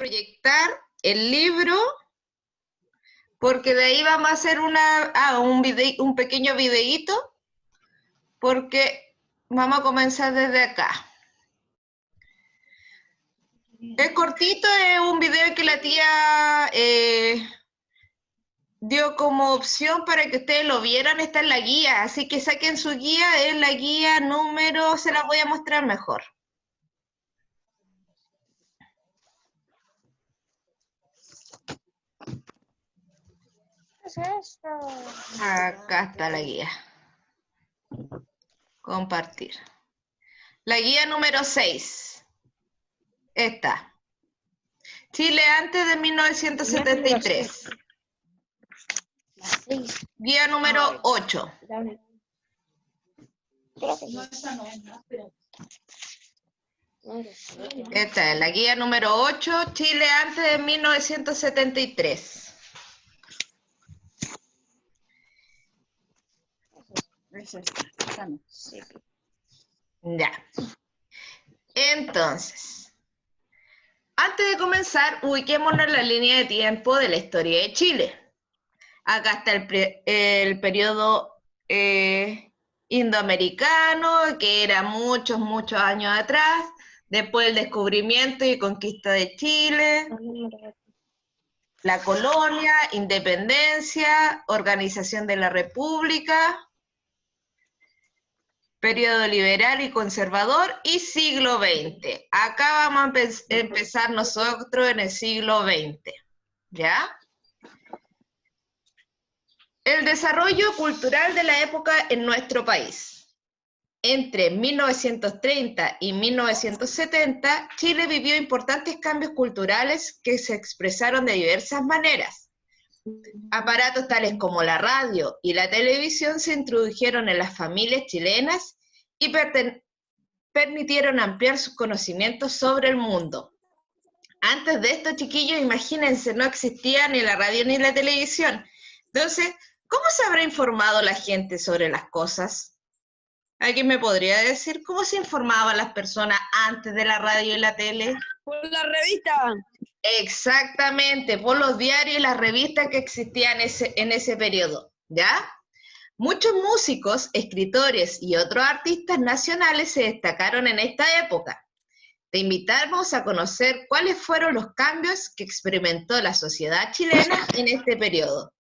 proyectar el libro, porque de ahí vamos a hacer un pequeño videíto, porque vamos a comenzar desde acá. Es cortito, es un video que la tía dio como opción para que ustedes lo vieran, está en la guía, así que saquen su guía, es la guía número, se la voy a mostrar mejor. ¿Qué es esto? Acá está la guía. Compartir. La guía número 6. Esta. Chile antes de 1973. La 6. Guía número 8. Dame. Creo que no, esta no, espera. Esta es la guía número 8. Chile antes de 1973. Es esta no. Sí. Ya. Entonces, antes de comenzar, ubiquémonos en la línea de tiempo de la historia de Chile. Acá está el periodo indoamericano, que era muchos años atrás, después el descubrimiento y conquista de Chile, la colonia, independencia, organización de la república, periodo liberal y conservador y siglo XX. Acá vamos a empezar nosotros en el siglo XX, ¿ya? El desarrollo cultural de la época en nuestro país. Entre 1930 y 1970, Chile vivió importantes cambios culturales que se expresaron de diversas maneras. Aparatos tales como la radio y la televisión se introdujeron en las familias chilenas y permitieron ampliar sus conocimientos sobre el mundo. Antes de esto, chiquillos, imagínense, no existía ni la radio ni la televisión. Entonces, ¿cómo se habrá informado la gente sobre las cosas? ¿Alguien me podría decir cómo se informaban las personas antes de la radio y la tele? Por la revista. Exactamente, por los diarios y las revistas que existían en ese periodo, ¿ya? Muchos músicos, escritores y otros artistas nacionales se destacaron en esta época. Te invitamos a conocer cuáles fueron los cambios que experimentó la sociedad chilena en este periodo.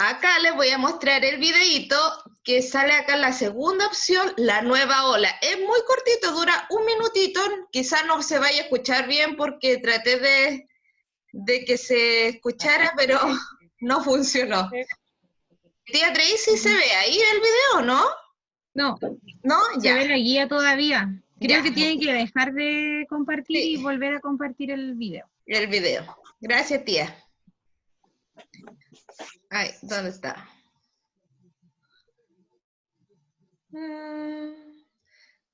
Acá les voy a mostrar el videíto que sale acá en la segunda opción, la nueva ola. Es muy cortito, dura un minutito, quizás no se vaya a escuchar bien porque traté de que se escuchara, pero no funcionó. Tía Tracy, ¿se ve ahí el video, no? No, ¿No? se Ya. ve la guía todavía. Creo Ya. que tiene que dejar de compartir Sí. y volver a compartir el video. El video. Gracias, tía. Ay, ¿dónde está?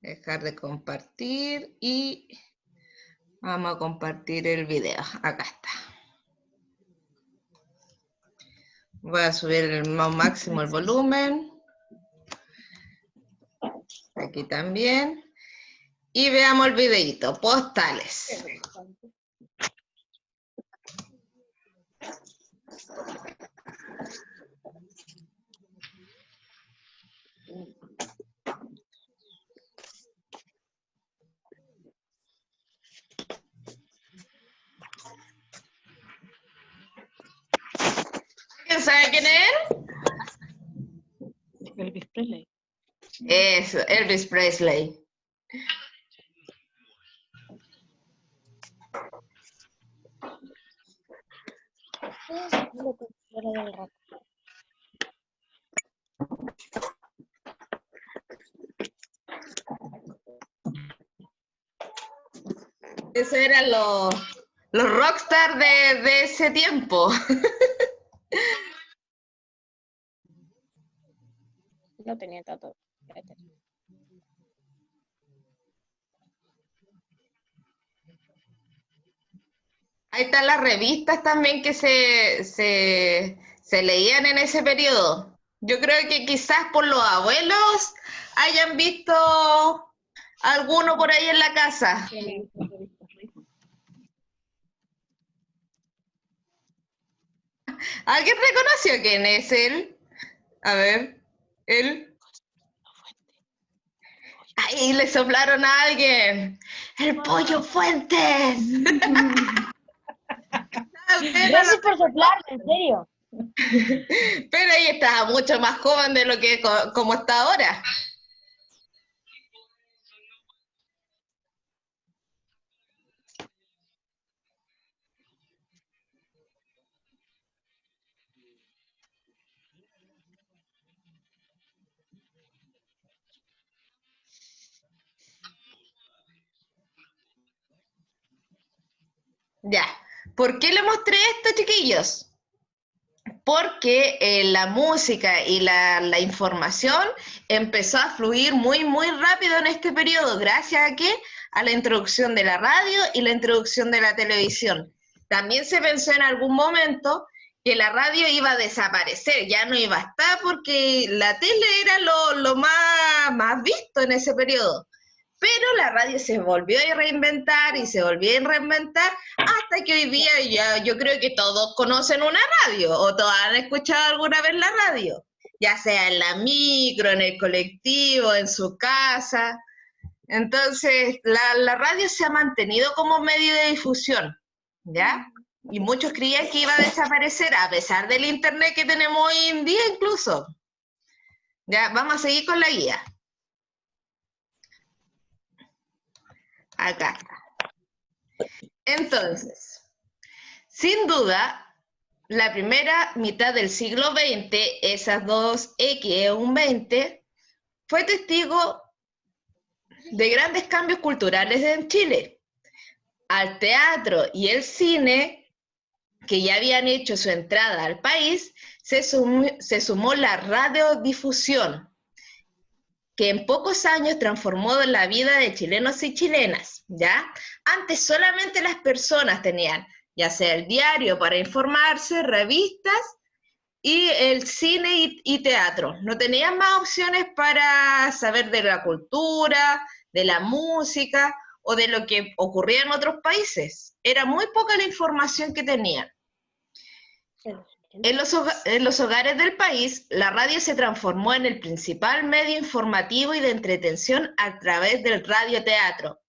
Dejar de compartir y vamos a compartir el video. Acá está. Voy a subir el máximo el volumen. Aquí también. Y veamos el videito. Postales. ¿Quién sabe quién es él? Elvis Presley. Eso, Elvis Presley. Esos eran los rockstars de ese tiempo. No tenía tanto. Ahí están las revistas también que se leían en ese periodo. Yo creo que quizás por los abuelos hayan visto alguno por ahí en la casa. ¿Alguien reconoció quién es él? A ver, él. ¡Ahí le soplaron a alguien! ¡El Pollo Fuentes! Gracias por soplar, en serio. Pero ella estaba mucho más joven de lo que como está ahora. Ya. ¿Por qué le mostré esto, chiquillos? Porque la música y la información empezó a fluir muy, muy rápido en este periodo, gracias a ¿qué? A la introducción de la radio y la introducción de la televisión. También se pensó en algún momento que la radio iba a desaparecer, ya no iba a estar porque la tele era lo más visto en ese periodo. Pero la radio se volvió a reinventar y se volvió a reinventar hasta que hoy día ya yo creo que todos conocen una radio o todos han escuchado alguna vez la radio, ya sea en la micro, en el colectivo, en su casa. Entonces, la radio se ha mantenido como medio de difusión, ¿ya? Y muchos creían que iba a desaparecer a pesar del internet que tenemos hoy en día incluso. Ya, vamos a seguir con la guía. Acá está. Entonces, sin duda, la primera mitad del siglo XX, esas dos X, un 20, fue testigo de grandes cambios culturales en Chile. Al teatro y el cine, que ya habían hecho su entrada al país, se sumó la radiodifusión, que en pocos años transformó la vida de chilenos y chilenas, ¿ya? Antes solamente las personas tenían, ya sea el diario para informarse, revistas, y el cine y teatro. No tenían más opciones para saber de la cultura, de la música, o de lo que ocurría en otros países. Era muy poca la información que tenían. En los hogares del país, la radio se transformó en el principal medio informativo y de entretención a través del radioteatro.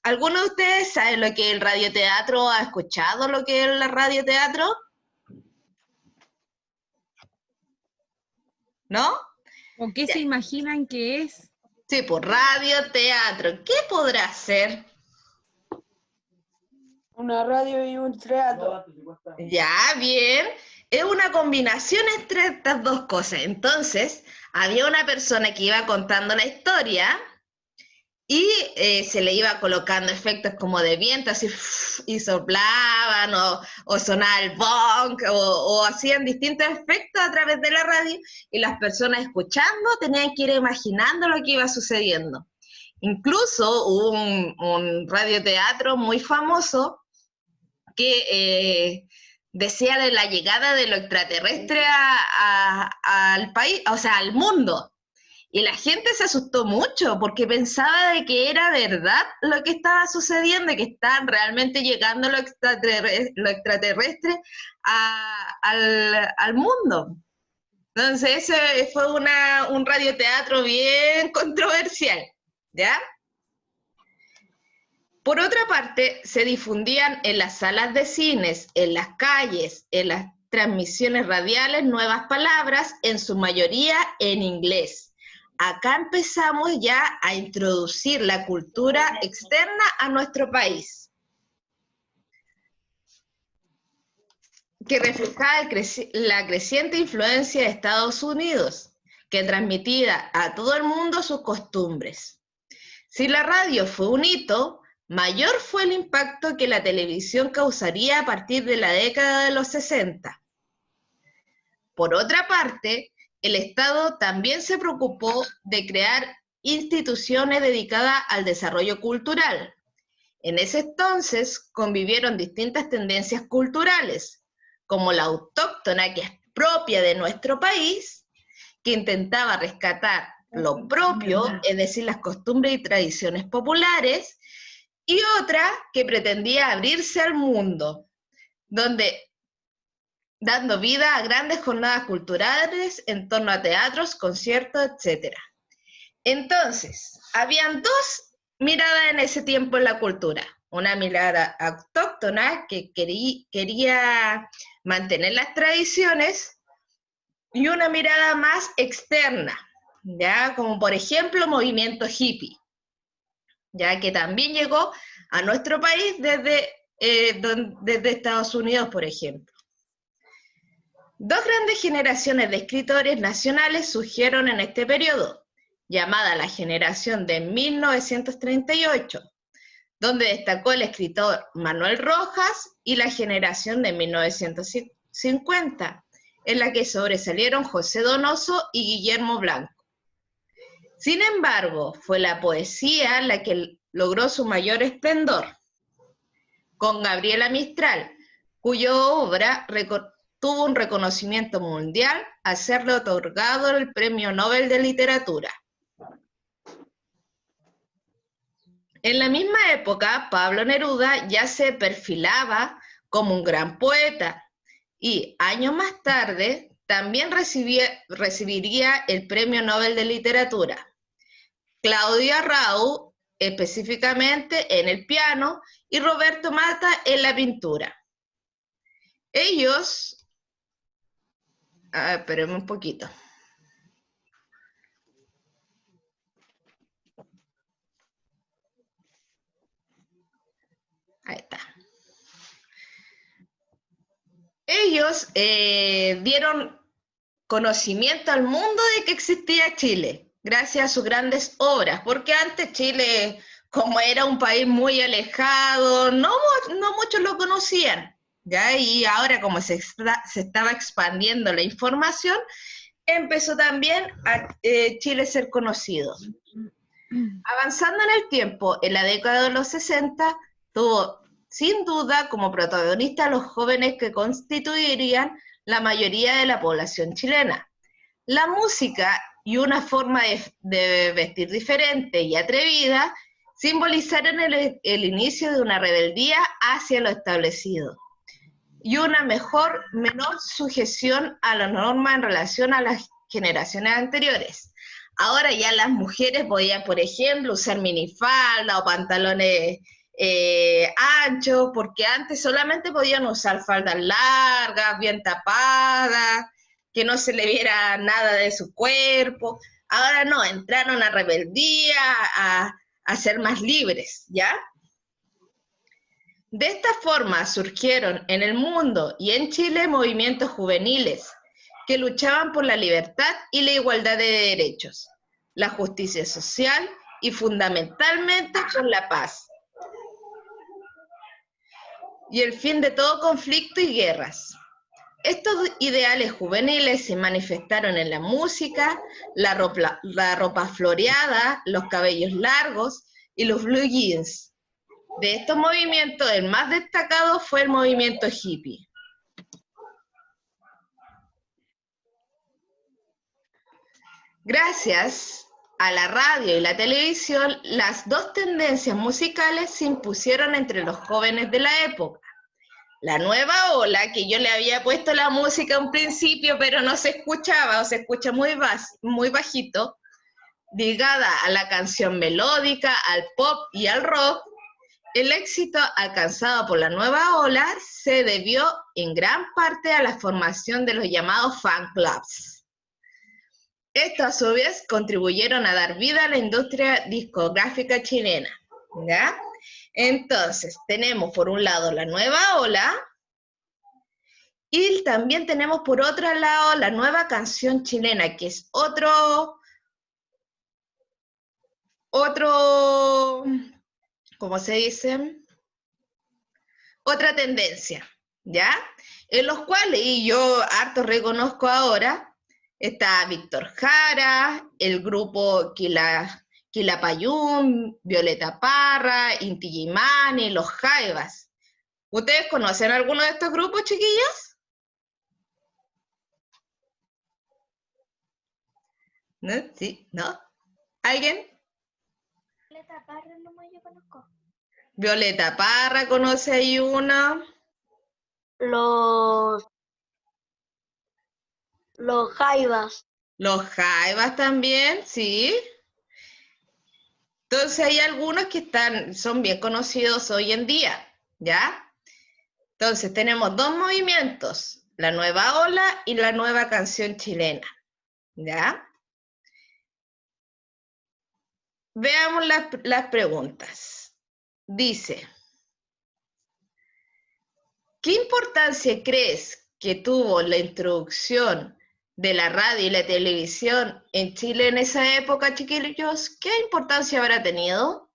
¿Alguno de ustedes sabe lo que es el radioteatro? ¿Ha escuchado lo que es el radioteatro? ¿No? ¿O qué se imaginan que es? Sí, pues radioteatro. ¿Qué podrá ser? Una radio y un teatro. Ya, bien. Es una combinación entre estas dos cosas. Entonces, había una persona que iba contando la historia y se le iba colocando efectos como de viento, así, y soplaban, o sonaba el bong, o hacían distintos efectos a través de la radio, y las personas escuchando tenían que ir imaginando lo que iba sucediendo. Incluso hubo un radioteatro muy famoso que decía de la llegada de lo extraterrestre al país, o sea, al mundo. Y la gente se asustó mucho porque pensaba de que era verdad lo que estaba sucediendo, y que estaban realmente llegando lo extraterrestre al mundo. Entonces ese fue un radioteatro bien controversial, ¿ya? Por otra parte, se difundían en las salas de cines, en las calles, en las transmisiones radiales nuevas palabras, en su mayoría en inglés. Acá empezamos ya a introducir la cultura externa a nuestro país, que reflejaba la creciente influencia de Estados Unidos, que transmitía a todo el mundo sus costumbres. Si la radio fue un hito, mayor fue el impacto que la televisión causaría a partir de la década de los 60. Por otra parte, el Estado también se preocupó de crear instituciones dedicadas al desarrollo cultural. En ese entonces convivieron distintas tendencias culturales, como la autóctona, que es propia de nuestro país, que intentaba rescatar lo propio, es decir, las costumbres y tradiciones populares, y otra que pretendía abrirse al mundo, donde dando vida a grandes jornadas culturales en torno a teatros, conciertos, etc. Entonces, habían dos miradas en ese tiempo en la cultura. Una mirada autóctona que quería mantener las tradiciones y una mirada más externa, ¿ya? Como por ejemplo movimiento hippie, ya que también llegó a nuestro país desde Estados Unidos, por ejemplo. Dos grandes generaciones de escritores nacionales surgieron en este periodo, llamada la generación de 1938, donde destacó el escritor Manuel Rojas, y la generación de 1950, en la que sobresalieron José Donoso y Guillermo Blanco. Sin embargo, fue la poesía la que logró su mayor esplendor, con Gabriela Mistral, cuya obra tuvo un reconocimiento mundial al serle otorgado el Premio Nobel de Literatura. En la misma época, Pablo Neruda ya se perfilaba como un gran poeta y años más tarde también recibiría el Premio Nobel de Literatura. Claudia Rau, específicamente en el piano, y Roberto Mata en la pintura. Ellos, espérenme un poquito. Ahí está. Ellos dieron conocimiento al mundo de que existía Chile, gracias a sus grandes obras, porque antes Chile, como era un país muy alejado, no muchos lo conocían, ¿ya? Y ahora como se estaba expandiendo la información, empezó también a Chile ser conocido. Avanzando en el tiempo, en la década de los 60, tuvo sin duda como protagonista a los jóvenes que constituirían la mayoría de la población chilena. La música y una forma de vestir diferente y atrevida simbolizaron el inicio de una rebeldía hacia lo establecido y una menor sujeción a la norma en relación a las generaciones anteriores. Ahora ya las mujeres podían, por ejemplo, usar minifalda o pantalones anchos, porque antes solamente podían usar faldas largas, bien tapadas, que no se le viera nada de su cuerpo. Ahora no, entraron a rebeldía, a ser más libres, ¿ya? De esta forma surgieron en el mundo y en Chile movimientos juveniles que luchaban por la libertad y la igualdad de derechos, la justicia social y fundamentalmente por la paz y el fin de todo conflicto y guerras. Estos ideales juveniles se manifestaron en la música, la ropa floreada, los cabellos largos y los blue jeans. De estos movimientos, el más destacado fue el movimiento hippie. Gracias a la radio y la televisión, las dos tendencias musicales se impusieron entre los jóvenes de la época. La nueva ola, que yo le había puesto la música a un principio, pero no se escuchaba, o se escucha muy bajito, ligada a la canción melódica, al pop y al rock. El éxito alcanzado por la nueva ola se debió en gran parte a la formación de los llamados fan clubs. Estos a su vez contribuyeron a dar vida a la industria discográfica chilena, ¿ya? Entonces, tenemos por un lado la nueva ola y también tenemos por otro lado la nueva canción chilena, que es otro, ¿cómo se dice? Otra tendencia, ¿ya? En los cuales, y yo harto reconozco ahora, está Víctor Jara, el grupo Quilapayún, Violeta Parra, Inti Illimani, Los Jaivas. ¿Ustedes conocen alguno de estos grupos, chiquillas? ¿No? ¿Sí? ¿No? ¿Alguien? Violeta Parra nomás yo conozco. Violeta Parra, ¿conoce ahí una? Los Los jaivas. Los jaivas también, sí. Entonces hay algunos que son bien conocidos hoy en día, ¿ya? Entonces tenemos dos movimientos, la nueva ola y la nueva canción chilena, ¿ya? Veamos las preguntas. Dice, ¿qué importancia crees que tuvo la introducción de la radio y la televisión en Chile en esa época, chiquillos? ¿Qué importancia habrá tenido?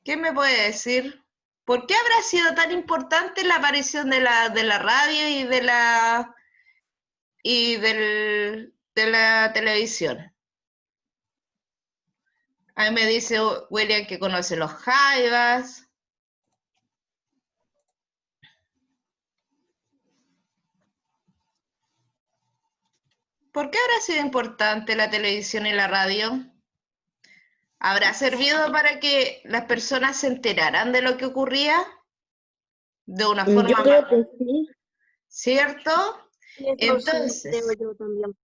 ¿Qué me puede decir? ¿Por qué habrá sido tan importante la aparición de la radio y de la televisión? Ahí me dice William que conoce los jaivas. ¿Por qué habrá sido importante la televisión y la radio? ¿Habrá servido para que las personas se enteraran de lo que ocurría? De una forma Yo creo que sí. ¿cierto? Sí, eso Entonces, sí, creo yo también.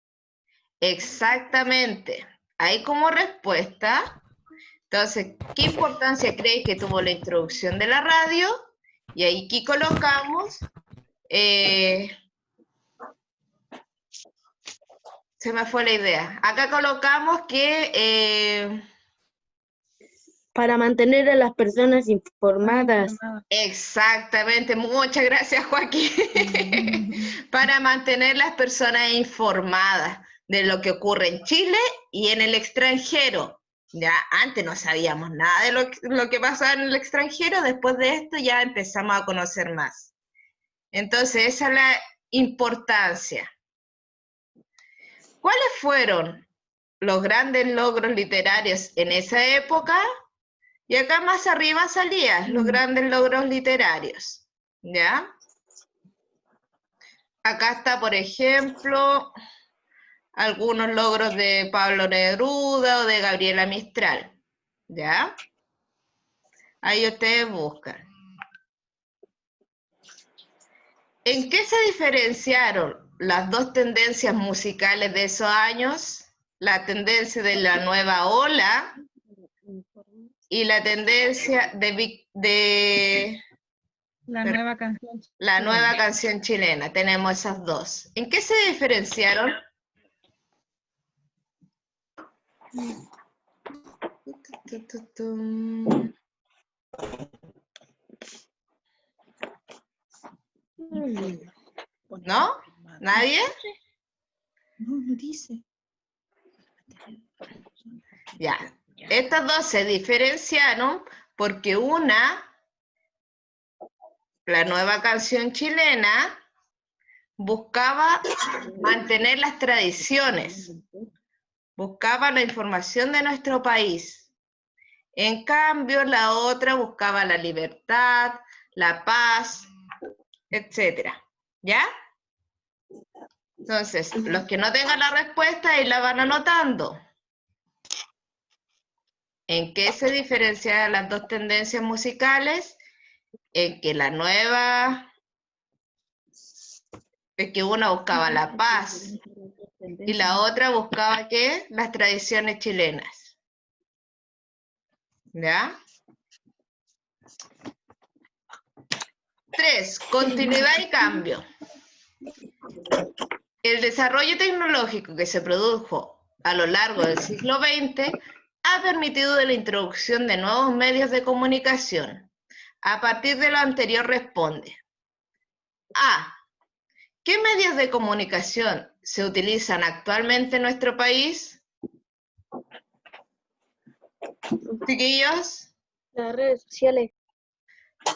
exactamente. Ahí como respuesta, entonces, ¿qué importancia creéis que tuvo la introducción de la radio? Y ahí aquí colocamos, se me fue la idea. Acá colocamos que Para mantener a las personas informadas. exactamente, muchas gracias Joaquín, para mantener las personas informadas de lo que ocurre en Chile y en el extranjero. Ya antes no sabíamos nada de lo que pasaba en el extranjero, después de esto ya empezamos a conocer más. Entonces, esa es la importancia. ¿Cuáles fueron los grandes logros literarios en esa época? Y acá más arriba salían los grandes logros literarios, ¿ya? Acá está, por ejemplo, algunos logros de Pablo Neruda o de Gabriela Mistral, ¿ya? Ahí ustedes buscan. ¿En qué se diferenciaron las dos tendencias musicales de esos años? La tendencia de la nueva ola y la tendencia de La nueva canción la chilena. nueva canción chilena. Tenemos esas dos. ¿En qué se diferenciaron? ¿No? ¿Nadie? No, no dice. Ya. Estas dos se diferenciaron porque una, la nueva canción chilena, buscaba mantener las tradiciones, buscaba la información de nuestro país. En cambio, la otra buscaba la libertad, la paz, etcétera. ¿Ya? Entonces, los que no tengan la respuesta, ahí la van anotando. ¿En qué se diferencian las dos tendencias musicales? En que la nueva, es que una buscaba la paz y la otra buscaba, ¿qué? Las tradiciones chilenas. ¿Ya? 3. Continuidad y cambio. El desarrollo tecnológico que se produjo a lo largo del siglo XX ha permitido la introducción de nuevos medios de comunicación. A partir de lo anterior responde. A. ¿Qué medios de comunicación se utilizan actualmente en nuestro país? Chiquillos. Las redes sociales.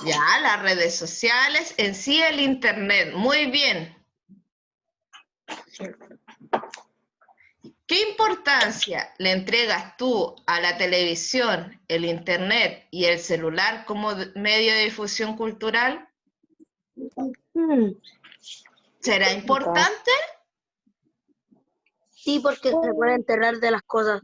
Ya, las redes sociales, en sí el Internet. Muy bien. ¿Qué importancia le entregas tú a la televisión, el Internet y el celular como medio de difusión cultural? ¿Será importante? Sí, porque se puede enterar de las cosas.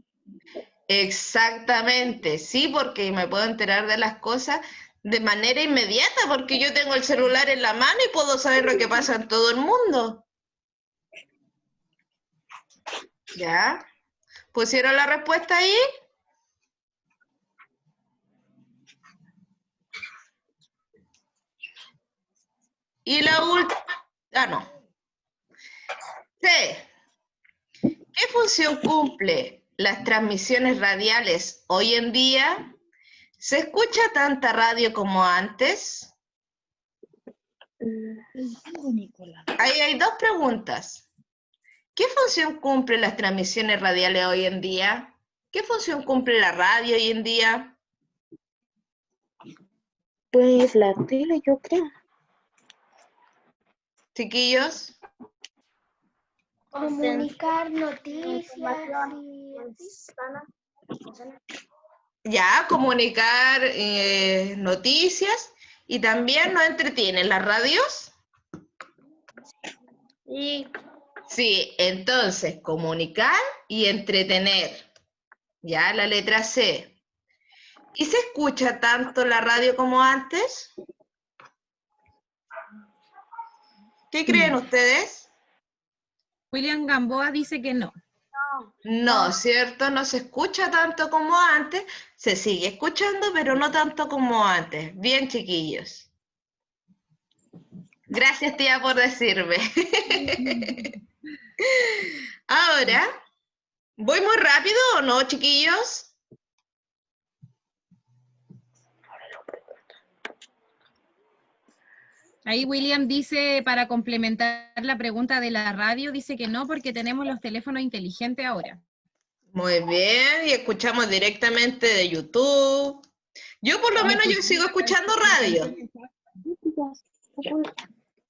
Exactamente, sí, porque me puedo enterar de las cosas de manera inmediata, porque yo tengo el celular en la mano y puedo saber lo que pasa en todo el mundo. ¿Ya? ¿Pusieron la respuesta ahí? Y la última... Ah, no. C. ¿Qué función cumple las transmisiones radiales hoy en día? ¿Se escucha tanta radio como antes? Ahí hay dos preguntas. ¿Qué función cumplen las transmisiones radiales hoy en día? ¿Qué función cumple la radio hoy en día? Pues la tele, yo creo. Chiquillos. Comunicar noticias y... Ya, comunicar noticias y también nos entretienen las radios. Sí. Sí, entonces, comunicar y entretener. Ya, la letra C. ¿Y se escucha tanto la radio como antes? ¿Qué creen ustedes? William Gamboa dice que no. No, ¿cierto? No se escucha tanto como antes. Se sigue escuchando, pero no tanto como antes. Bien, chiquillos. Gracias, tía, por decirme. Ahora, ¿voy muy rápido o no, chiquillos? Ahí William dice, para complementar la pregunta de la radio, dice que no porque tenemos los teléfonos inteligentes ahora. Muy bien, y escuchamos directamente de YouTube. Yo por lo menos yo sigo escuchando radio.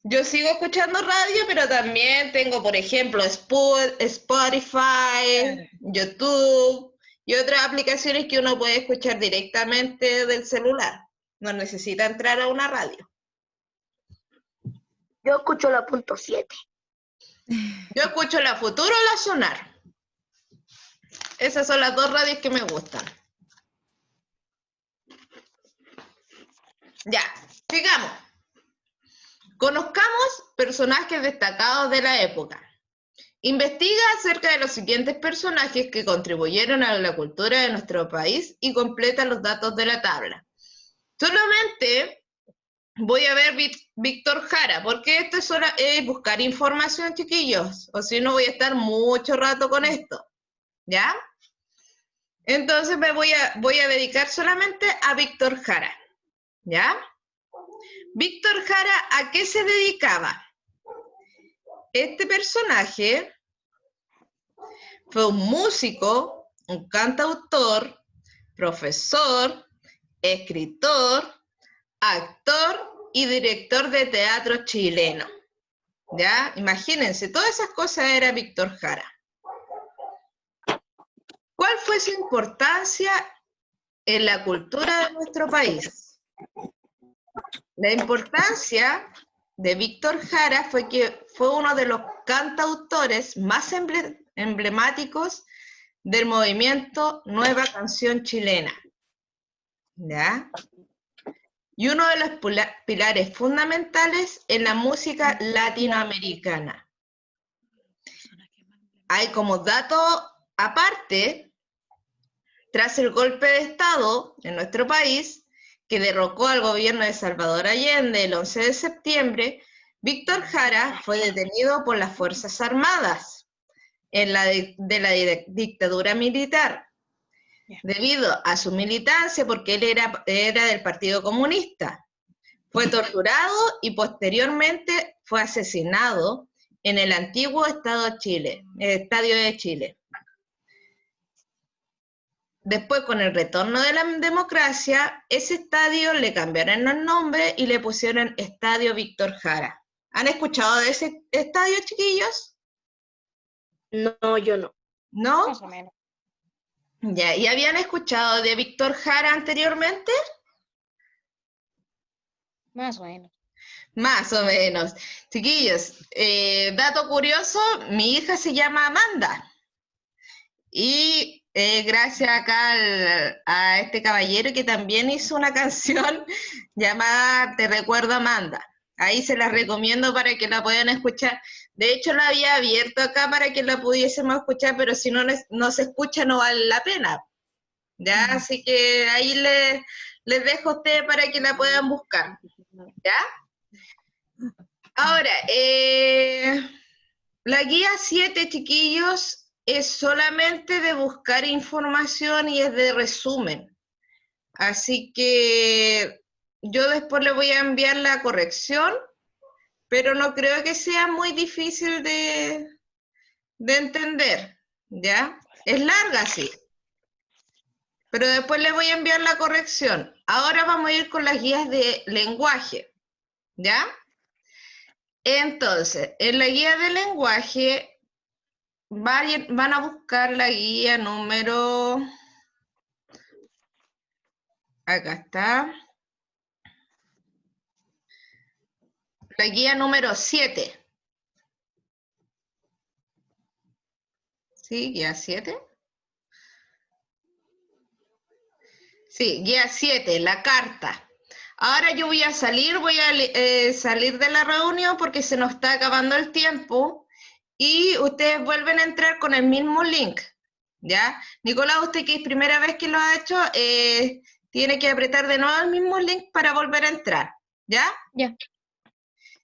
Yo sigo escuchando radio, pero también tengo, por ejemplo, Spotify, YouTube y otras aplicaciones que uno puede escuchar directamente del celular. No necesita entrar a una radio. Yo escucho la punto 7. Yo escucho la Futuro o la Sonar. Esas son las dos radios que me gustan. Ya, sigamos. Conozcamos personajes destacados de la época. Investiga acerca de los siguientes personajes que contribuyeron a la cultura de nuestro país y completa los datos de la tabla. Solamente voy a ver Víctor Jara, porque esto es buscar información, chiquillos, o si no voy a estar mucho rato con esto, ¿ya? Entonces me voy a dedicar solamente a Víctor Jara, ¿ya? Víctor Jara, ¿a qué se dedicaba? Este personaje fue un músico, un cantautor, profesor, escritor, actor y director de teatro chileno. ¿Ya? Imagínense, todas esas cosas era Víctor Jara. ¿Cuál fue su importancia en la cultura de nuestro país? La importancia de Víctor Jara fue que fue uno de los cantautores más emblemáticos del movimiento Nueva Canción Chilena, ¿ya? Y uno de los pilares fundamentales en la música latinoamericana. Hay como dato aparte, tras el golpe de Estado en nuestro país, que derrocó al gobierno de Salvador Allende el 11 de septiembre, Víctor Jara fue detenido por las Fuerzas Armadas de la dictadura militar, debido a su militancia, porque él era del Partido Comunista. Fue torturado y posteriormente fue asesinado en el antiguo Estadio de Chile. Después, con el retorno de la democracia, ese estadio le cambiaron el nombre y le pusieron Estadio Víctor Jara. ¿Han escuchado de ese estadio, chiquillos? No, yo no. ¿No? Más o menos. Ya, ¿y habían escuchado de Víctor Jara anteriormente? Más o menos. Más o menos. Chiquillos, dato curioso, mi hija se llama Amanda. Y gracias acá a este caballero que también hizo una canción llamada Te recuerdo Amanda. Ahí se la recomiendo para que la puedan escuchar. De hecho, la había abierto acá para que la pudiésemos escuchar, pero si no se escucha no vale la pena. ¿Ya? Así que ahí les dejo a ustedes para que la puedan buscar. ¿Ya? Ahora, la guía 7, chiquillos, es solamente de buscar información y es de resumen. Así que yo después le voy a enviar la corrección, pero no creo que sea muy difícil de entender, ¿ya? Es larga, sí. Pero después le voy a enviar la corrección. Ahora vamos a ir con las guías de lenguaje, ¿ya? Entonces, en la guía de lenguaje van a buscar la guía número... Acá está. La guía número 7. ¿Sí? ¿Guía 7? Sí, guía 7, la carta. Ahora yo voy a salir de la reunión porque se nos está acabando el tiempo y ustedes vuelven a entrar con el mismo link, ¿ya? Nicolás, usted que es primera vez que lo ha hecho, tiene que apretar de nuevo el mismo link para volver a entrar, ¿ya? Ya.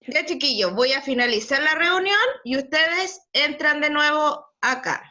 Ya, chiquillos, voy a finalizar la reunión y ustedes entran de nuevo acá.